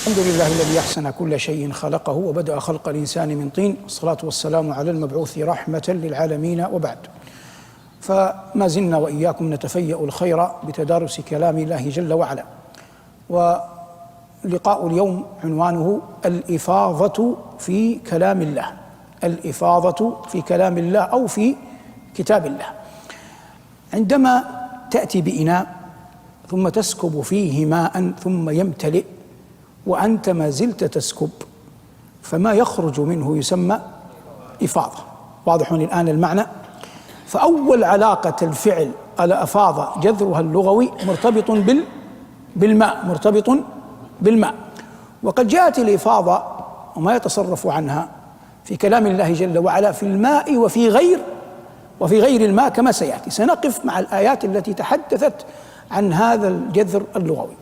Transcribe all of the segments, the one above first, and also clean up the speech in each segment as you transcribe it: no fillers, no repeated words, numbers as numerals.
الحمد لله الذي أحسن كل شيء خلقه وبدأ خلق الإنسان من طين، والصلاة والسلام على المبعوث رحمة للعالمين، وبعد. فما زلنا وإياكم نتفيأ الخير بتدارس كلام الله جل وعلا، ولقاء اليوم عنوانه الإفاضة في كلام الله، الإفاضة في كلام الله أو في كتاب الله. عندما تأتي بإناء ثم تسكب فيه ماء ثم يمتلئ وأنت ما زلت تسكب، فما يخرج منه يسمى إفاضة. واضح الآن المعنى؟ فأول علاقة الفعل على أفاضة جذرها اللغوي مرتبط بالماء، وقد جاءت الإفاضة وما يتصرف عنها في كلام الله جل وعلا في الماء وفي غير الماء كما سيأتي. سنقف مع الآيات التي تحدثت عن هذا الجذر اللغوي.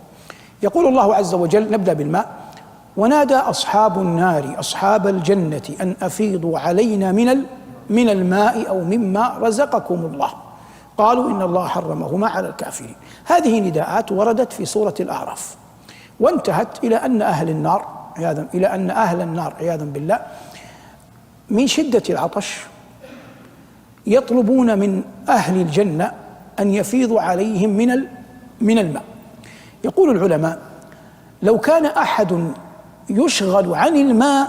يقول الله عز وجل، نبدأ بالماء: ونادى أصحاب النار أصحاب الجنة أن أفيضوا علينا من الماء أو مما رزقكم الله قالوا إن الله حرمهما على الكافرين. هذه نداءات وردت في سورة الأعراف، وانتهت إلى أن أهل النار عياذا بالله من شدة العطش يطلبون من أهل الجنة أن يفيضوا عليهم من الماء. يقول العلماء: لو كان أحد يشغل عن الماء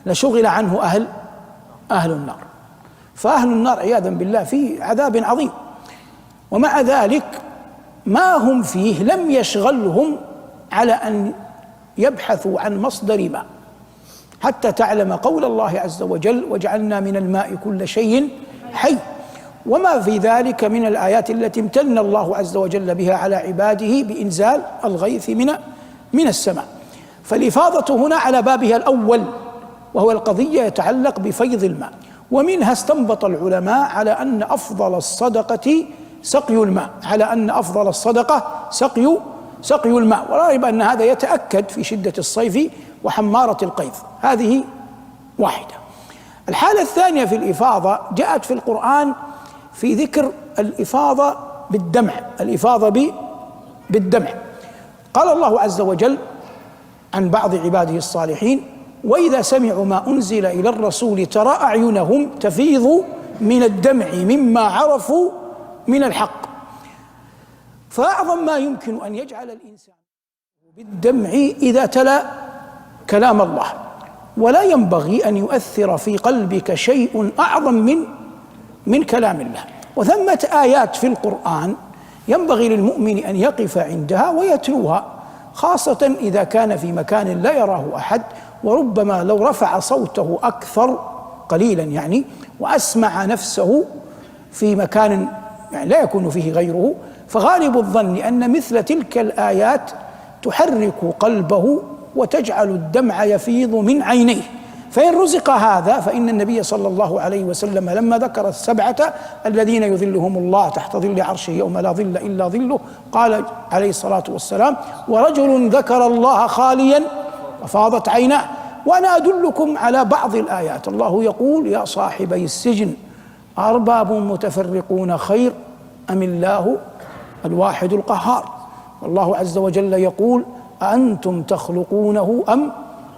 لشغل عنه أهل النار، فأهل النار عياذا بالله في عذاب عظيم، ومع ذلك ما هم فيه لم يشغلهم على أن يبحثوا عن مصدر ماء، حتى تعلم قول الله عز وجل: وجعلنا من الماء كل شيء حي. وما في ذلك من الآيات التي امتن الله عز وجل بها على عباده بإنزال الغيث من السماء. فالإفاضة هنا على بابها الأول، وهو القضية يتعلق بفيض الماء. ومنها استنبط العلماء على أن أفضل الصدقة سقي الماء، سقي الماء، ولا ريب أن هذا يتأكد في شدة الصيف وحمارة القيظ. هذه واحدة. الحالة الثانية في الإفاضة جاءت في القرآن في ذكر الإفاضة بالدمع. قال الله عز وجل عن بعض عباده الصالحين: وإذا سمعوا ما أنزل إلى الرسول ترى أعينهم تفيض من الدمع مما عرفوا من الحق. فأعظم ما يمكن أن يجعل الإنسان بالدمع إذا تلا كلام الله، ولا ينبغي أن يؤثر في قلبك شيء أعظم من كلام الله. وثمة آيات في القرآن ينبغي للمؤمن أن يقف عندها ويتلوها، خاصة إذا كان في مكان لا يراه أحد، وربما لو رفع صوته أكثر قليلا وأسمع نفسه في مكان لا يكون فيه غيره، فغالب الظن أن مثل تلك الآيات تحرك قلبه وتجعل الدمع يفيض من عينيه. فإن رزق هذا، فإن النبي صلى الله عليه وسلم لما ذكر السبعة الذين يظلهم الله تحت ظل عرشه يوم لا ظل إلا ظله، قال عليه الصلاة والسلام: ورجل ذكر الله خاليا وفاضت عيناه. وأنا أدلكم على بعض الآيات. الله يقول: يا صاحبي السجن أرباب متفرقون خير أم الله الواحد القهار. والله عز وجل يقول: أأنتم تخلقونه أم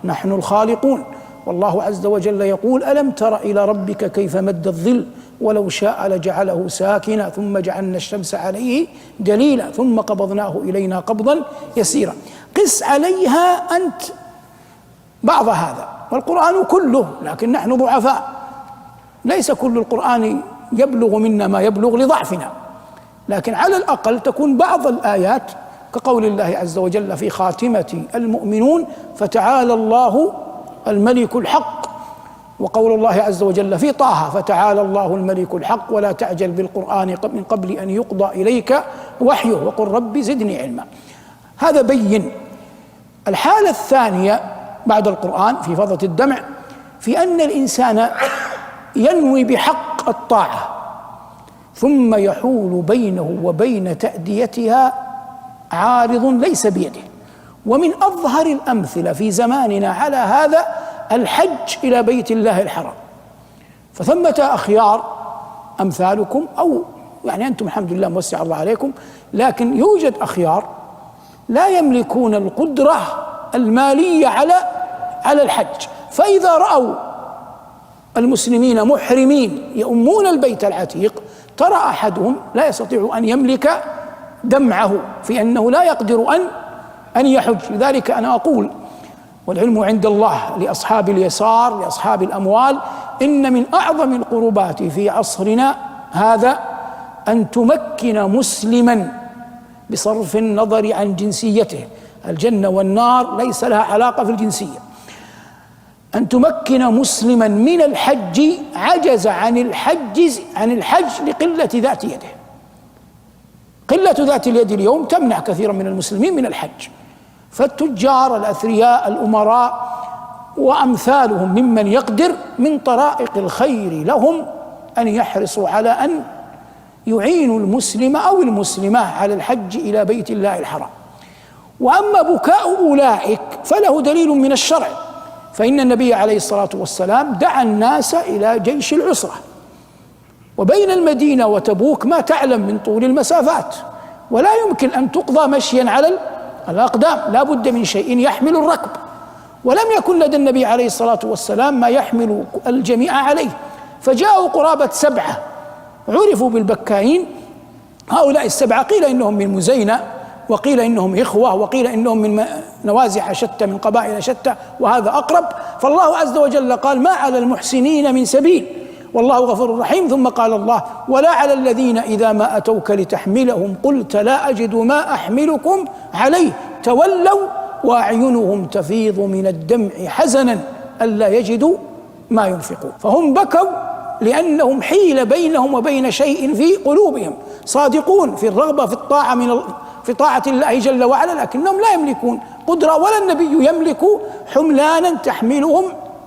نحن الخالقون. والله عز وجل يقول: ألم تر إلى ربك كيف مد الظل ولو شاء لجعله ساكنا ثم جعلنا الشمس عليه دليلا ثم قبضناه إلينا قبضا يسيرا. قس عليها أنت بعض هذا، والقرآن كله، لكن نحن ضعفاء، ليس كل القرآن يبلغ منا ما يبلغ لضعفنا، لكن على الأقل تكون بعض الآيات كقول الله عز وجل في خاتمة المؤمنون: فتعالى الله الملك الحق. وقول الله عز وجل في طه: فتعالى الله الملك الحق ولا تعجل بالقرآن من قبل أن يقضى إليك وحيه وقل رب زدني علما. هذا بين. الحالة الثانية بعد القرآن في فضة الدمع في أن الإنسان ينوي بحق الطاعة ثم يحول بينه وبين تأديتها عارض ليس بيده. ومن أظهر الأمثلة في زماننا على هذا الحج إلى بيت الله الحرام. فثمة أخيار أمثالكم، أو أنتم الحمد لله موسع الله عليكم، لكن يوجد أخيار لا يملكون القدرة المالية على الحج. فإذا رأوا المسلمين محرمين يؤمون البيت العتيق، ترى أحدهم لا يستطيع أن يملك دمعه في أنه لا يقدر أن يحج. لذلك أنا أقول والعلم عند الله لأصحاب اليسار لأصحاب الأموال، إن من أعظم القربات في عصرنا هذا أن تمكن مسلما بصرف النظر عن جنسيته، الجنة والنار ليس لها علاقة في الجنسية، أن تمكن مسلما من الحج عجز عن الحج لقلة ذات يده. قلة ذات اليد اليوم تمنع كثيرا من المسلمين من الحج، فالتجار الأثرياء الأمراء وأمثالهم ممن يقدر من طرائق الخير لهم أن يحرصوا على أن يعينوا المسلم أو المسلمة على الحج إلى بيت الله الحرام. وأما بكاء أولئك فله دليل من الشرع، فإن النبي عليه الصلاة والسلام دعا الناس إلى جيش العسرة، وبين المدينة وتبوك ما تعلم من طول المسافات، ولا يمكن أن تقضى مشيا على الأقدام، لا بد من شيء يحمل الركب، ولم يكن لدى النبي عليه الصلاة والسلام ما يحمل الجميع عليه، فجاءوا قرابة 7 عرفوا بالبكائين. هؤلاء 7 قيل إنهم من مزينة، وقيل إنهم إخوة، وقيل إنهم من نوازع شتى من قبائل شتى، وهذا أقرب. فالله عز وجل قال: ما على المحسنين من سبيل والله غفور رحيم. ثم قال الله: ولا على الذين إذا ما أتوك لتحملهم قلت لا أجد ما أحملكم عليه تولوا وأعينهم تفيض من الدمع حزنا ألا يجدوا ما ينفقون. فهم بكوا لأنهم حيل بينهم وبين شيء في قلوبهم، صادقون في الرغبة في الطاعة في طاعة الله جل وعلا، لكنهم لا يملكون قدرة، ولا النبي يملك حملانا تحملهم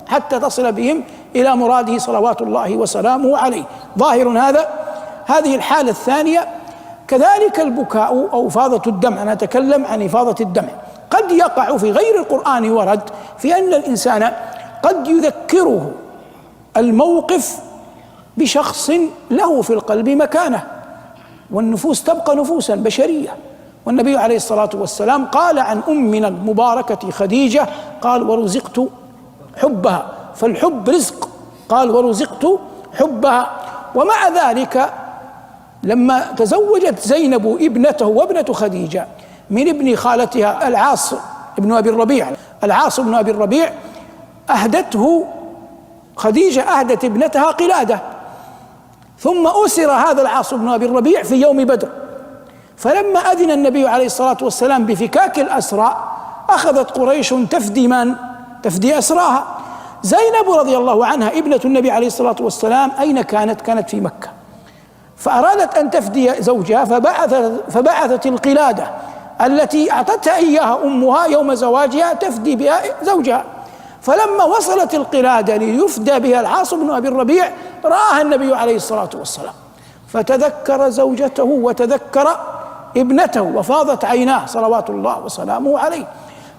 حتى تصل بهم إلى مراده صلوات الله وسلامه عليه. ظاهر هذه الحالة الثانية. كذلك البكاء أو إفاضة الدمع، أنا أتكلم عن إفاضة الدمع، قد يقع في غير القرآن ورد في أن الإنسان قد يذكره الموقف بشخص له في القلب مكانة، والنفوس تبقى نفوسا بشرية. والنبي عليه الصلاة والسلام قال عن أمنا المباركة خديجة، قال: ورزقت حبها، فالحب رزق، قال: ورزقت حبها. ومع ذلك لما تزوجت زينب ابنته وابنة خديجة من ابن خالتها العاص بن أبي الربيع، أهدته خديجة، أهدت ابنتها قلادة، ثم أسر هذا العاص بن أبي الربيع في يوم بدر. فلما أذن النبي عليه الصلاة والسلام بفكاك الأسرى أخذت قريش تفدي أسراها. زينب رضي الله عنها ابنة النبي عليه الصلاة والسلام أين كانت؟ كانت في مكة، فأرادت أن تفدي زوجها، فبعثت القلادة التي أعطتها إياها أمها يوم زواجها تفدي بها زوجها. فلما وصلت القلادة ليفدى بها العاص بن أبي الربيع رآها النبي عليه الصلاة والسلام، فتذكر زوجته وتذكر ابنته وفاضت عيناه صلوات الله وسلامه عليه.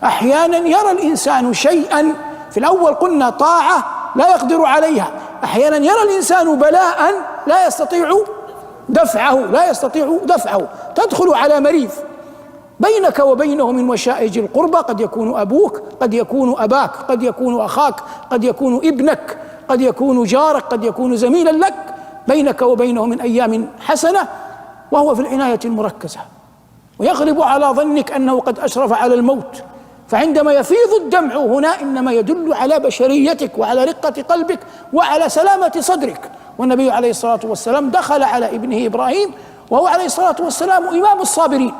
أحيانا يرى الإنسان شيئا، في الأول قلنا طاعة لا يقدر عليها، أحيانا يرى الإنسان بلاء لا يستطيع دفعه، تدخل على مريض بينك وبينه من وشائج القربى، قد يكون أبوك، قد يكون أباك، قد يكون أخاك، قد يكون ابنك، قد يكون جارك، قد يكون زميلا لك، بينك وبينه من أيام حسنة وهو في العناية المركزة، ويغلب على ظنك أنه قد أشرف على الموت. فعندما يفيض الدمع هنا إنما يدل على بشريتك وعلى رقة قلبك وعلى سلامة صدرك. والنبي عليه الصلاة والسلام دخل على ابنه إبراهيم وهو عليه الصلاة والسلام إمام الصابرين،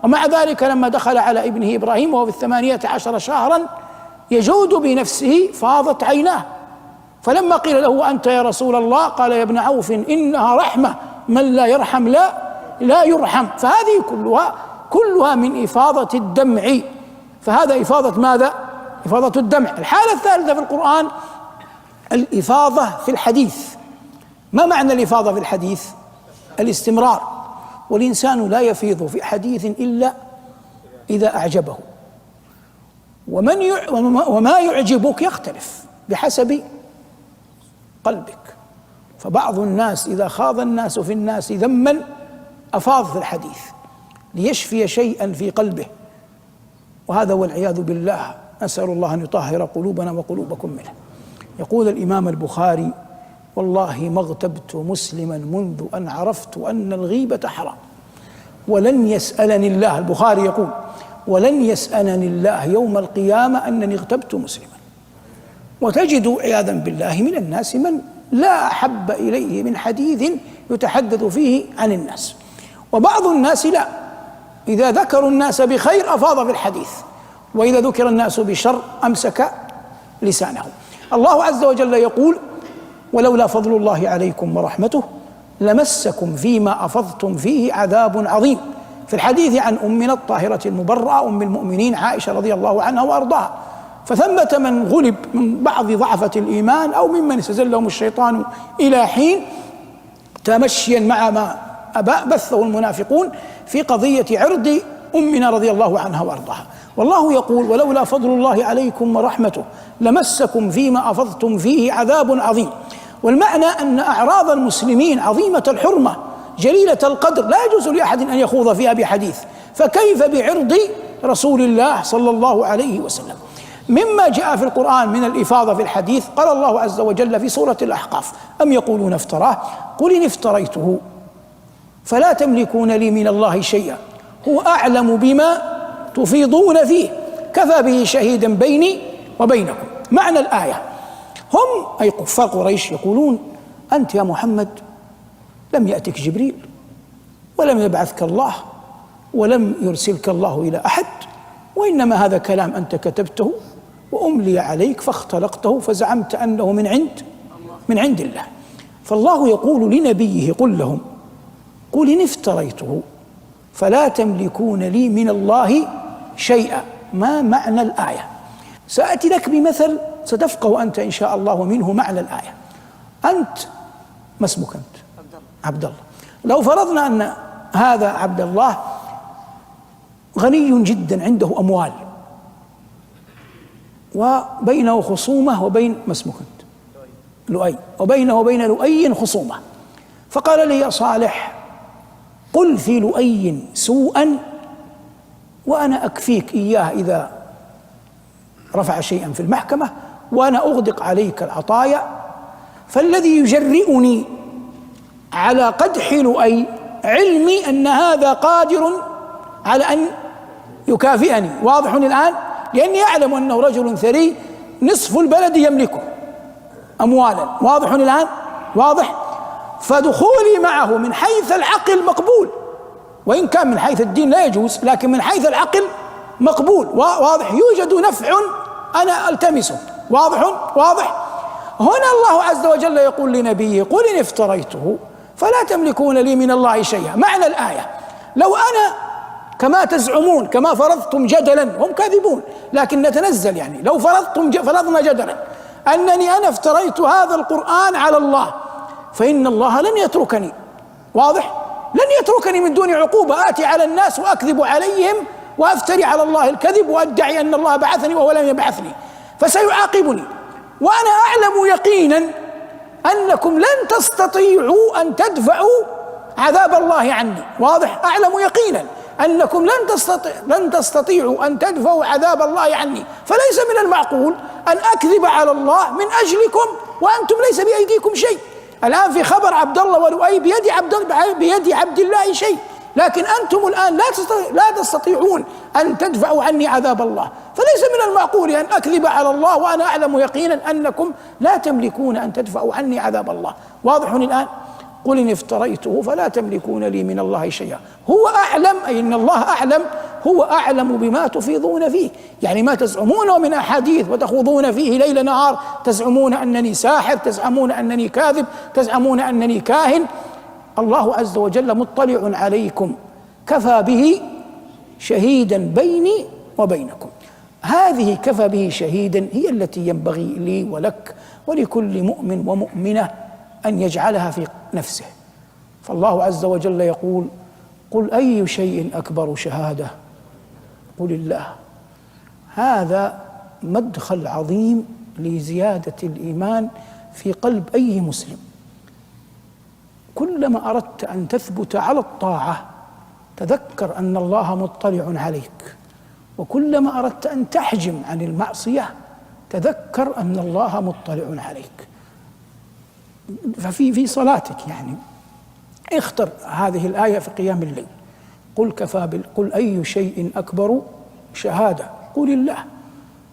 ومع ذلك لما دخل على ابنه إبراهيم وهو في 18 شهرا يجود بنفسه فاضت عيناه. فلما قيل له: أنت يا رسول الله؟ قال: يا ابن عوف إنها رحمة، من لا يرحم لا يرحم. فهذه كلها من إفاضة الدمع. فهذا إفاضة ماذا؟ إفاضة الدمع. الحالة الثالثة في القرآن الإفاضة في الحديث. ما معنى الإفاضة في الحديث؟ الاستمرار، والإنسان لا يفيض في حديث إلا إذا أعجبه، وما يعجبك يختلف بحسب قلبك. فبعض الناس إذا خاض الناس في الناس ذما أفاض في الحديث ليشفي شيئا في قلبه، وهذا والعياذ بالله، نسأل الله أن يطهر قلوبنا وقلوبكم منه. يقول الإمام البخاري: والله ما اغتبت مسلما منذ أن عرفت أن الغيبة حرام، ولن يسألني الله، البخاري يقول: ولن يسألني الله يوم القيامة أنني اغتبت مسلما. وتجد عياذا بالله من الناس من لا أحب إليه من حديث يتحدث فيه عن الناس، وبعض الناس لا، إذا ذكروا الناس بخير أفاض في الحديث، وإذا ذكر الناس بشر أمسك لسانه. الله عز وجل يقول: ولولا فضل الله عليكم ورحمته لمسكم فيما أفضتم فيه عذاب عظيم، في الحديث عن أمنا الطاهرة المبرأة أم المؤمنين عائشة رضي الله عنها وأرضاها. فثمة من غلب من بعض ضعفة الإيمان أو ممن استزلهم الشيطان إلى حين، تمشيا مع ما بثه المنافقون في قضية عرض أمنا رضي الله عنها وأرضاها. والله يقول: ولولا فضل الله عليكم ورحمته لمسكم فيما أفضتم فيه عذاب عظيم. والمعنى أن أعراض المسلمين عظيمة الحرمة جليلة القدر، لا يجوز لأحد أن يخوض فيها بحديث، فكيف بعرض رسول الله صلى الله عليه وسلم؟ مما جاء في القرآن من الإفاضة في الحديث، قال الله عز وجل في سورة الأحقاف: أم يقولون افتراه قل إن افتريته فلا تملكون لي من الله شيئا هو أعلم بما تفيضون فيه كفى به شهيدا بيني وبينكم. معنى الآية: هم أي كفار قريش يقولون: أنت يا محمد لم يأتك جبريل ولم يبعثك الله ولم يرسلك الله إلى أحد، وإنما هذا كلام أنت كتبته وأملي عليك فاختلقته فزعمت أنه من عند الله. فالله يقول لنبيه: قل لهم قل إن افتريته فلا تملكون لي من الله شيئا. ما معنى الآية؟ سأتي لك بمثل ستفقه أنت إن شاء الله منه معنى الآية. أنت ما اسمك أنت؟ عبد الله. لو فرضنا أن هذا عبد الله غني جدا عنده أموال، وبينه خصومة وبين ما اسمك أنت؟ لؤي، وبينه وبين لؤي خصومة، فقال لي: يا صالح قل في لؤي سوءا وأنا أكفيك إياه إذا رفع شيئا في المحكمة، وأنا أغدق عليك العطايا. فالذي يجرئني على قدح لؤي علمي أن هذا قادر على أن يكافئني، واضح الآن؟ لأني أعلم أنه رجل ثري نصف البلد يملكه أموالا، واضح الآن؟ واضح؟ فدخولي معه من حيث العقل مقبول، وإن كان من حيث الدين لا يجوز، لكن من حيث العقل مقبول، واضح؟ يوجد نفع أنا ألتمسه، واضح؟ هنا الله عز وجل يقول لنبيه: قل إن افتريته فلا تملكون لي من الله شيئا. معنى الآية: لو أنا كما تزعمون، كما فرضتم جدلا، هم كاذبون لكن نتنزل، يعني لو فرضنا جدلا أنني أنا افتريت هذا القرآن على الله، فإن الله لن يتركني، واضح؟ لن يتركني من دون عقوبة، آتي على الناس وأكذب عليهم وأفتري على الله الكذب وأدعي أن الله بعثني وهو لم يبعثني، فسيعاقبني. وأنا أعلم يقينا أنكم لن تستطيعوا أن تدفعوا عذاب الله عني، واضح؟ أعلم يقينا أنكم لن تستطيعوا أن تدفعوا عذاب الله عني، فليس من المعقول أن أكذب على الله من أجلكم وأنتم ليس بأيديكم شيء. الآن في خبر عبد الله ولؤي بيد عبد الله شيء، لكن أنتم الآن لا تستطيعون أن تدفعوا عني عذاب الله، فليس من المعقول أن أكذب على الله وأنا أعلم يقينا أنكم لا تملكون أن تدفعوا عني عذاب الله، واضح الآن؟ قل إن افتريته فلا تملكون لي من الله شيئا هو أعلم، أي إن الله أعلم، هو أعلم بما تفيضون فيه، يعني ما تزعمونه من أحاديث وتخوضون فيه ليل نهار، تزعمون أنني ساحر، تزعمون أنني كاذب، تزعمون أنني كاهن. الله عز وجل مطلع عليكم كفى به شهيدا بيني وبينكم. هذه كفى به شهيدا هي التي ينبغي لي ولك ولكل مؤمن ومؤمنة أن يجعلها في نفسه. فالله عز وجل يقول: قل أي شيء أكبر شهادة قل الله. هذا مدخل عظيم لزيادة الإيمان في قلب أي مسلم. كلما أردت أن تثبت على الطاعة تذكر أن الله مطلع عليك وكلما أردت أن تحجم عن المعصية تذكر أن الله مطلع عليك. ففي صلاتك يعني اختر هذه الآية في قيام الليل، قل أي شيء أكبر شهادة، قل الله،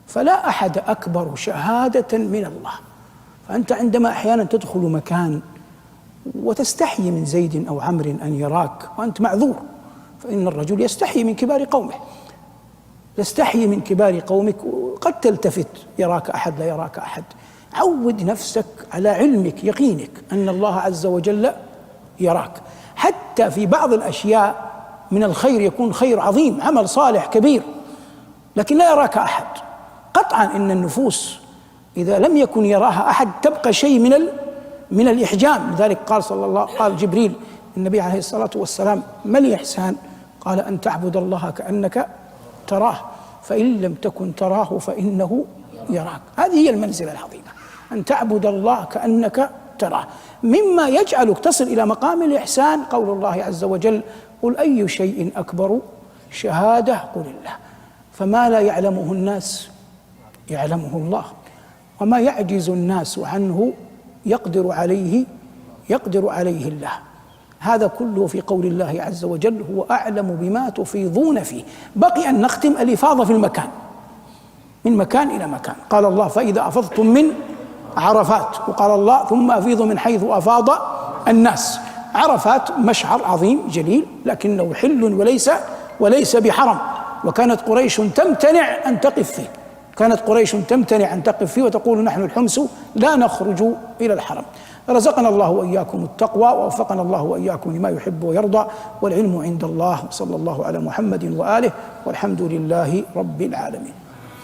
فلا أحد أكبر شهادة من الله. فأنت عندما أحيانا تدخل مكان وتستحي من زيد أو عمرو أن يراك وأنت معذور، فإن الرجل يستحي من كبار قومه، تستحي من كبار قومك، قد تلتفت يراك أحد لا يراك أحد. عود نفسك على علمك يقينك أن الله عز وجل يراك، حتى في بعض الأشياء من الخير يكون خير عظيم، عمل صالح كبير، لكن لا يراك أحد. قطعا إن النفوس إذا لم يكن يراها أحد تبقى شيء من الإحجام. لذلك قال جبريل النبي عليه الصلاة والسلام: ما الإحسان؟ قال: أن تعبد الله كأنك تراه، فإن لم تكن تراه فإنه يراك. هذه هي المنزلة العظيمة، أن تعبد الله كأنك تراه. مما يجعلك تصل إلى مقام الإحسان قول الله عز وجل: قل أي شيء أكبر شهادة، قل الله. فما لا يعلمه الناس يعلمه الله، وما يعجز الناس عنه يقدر عليه الله. هذا كله في قول الله عز وجل: هو أعلم بما تفيضون فيه. بقي أن نختم الإفاضة في المكان، من مكان إلى مكان. قال الله: فإذا أفضتم من عرفات، وقال الله: ثم أفيضوا من حيث أفاض الناس. عرفات مشعر عظيم جليل، لكنه حل وليس بحرم، وكانت قريش تمتنع أن تقف فيه، وتقول: نحن الحمس لا نخرج إلى الحرم. رزقنا الله وإياكم التقوى، ووفقنا الله وإياكم لما يحب ويرضى، والعلم عند الله. صلى الله على محمد وآله، والحمد لله رب العالمين.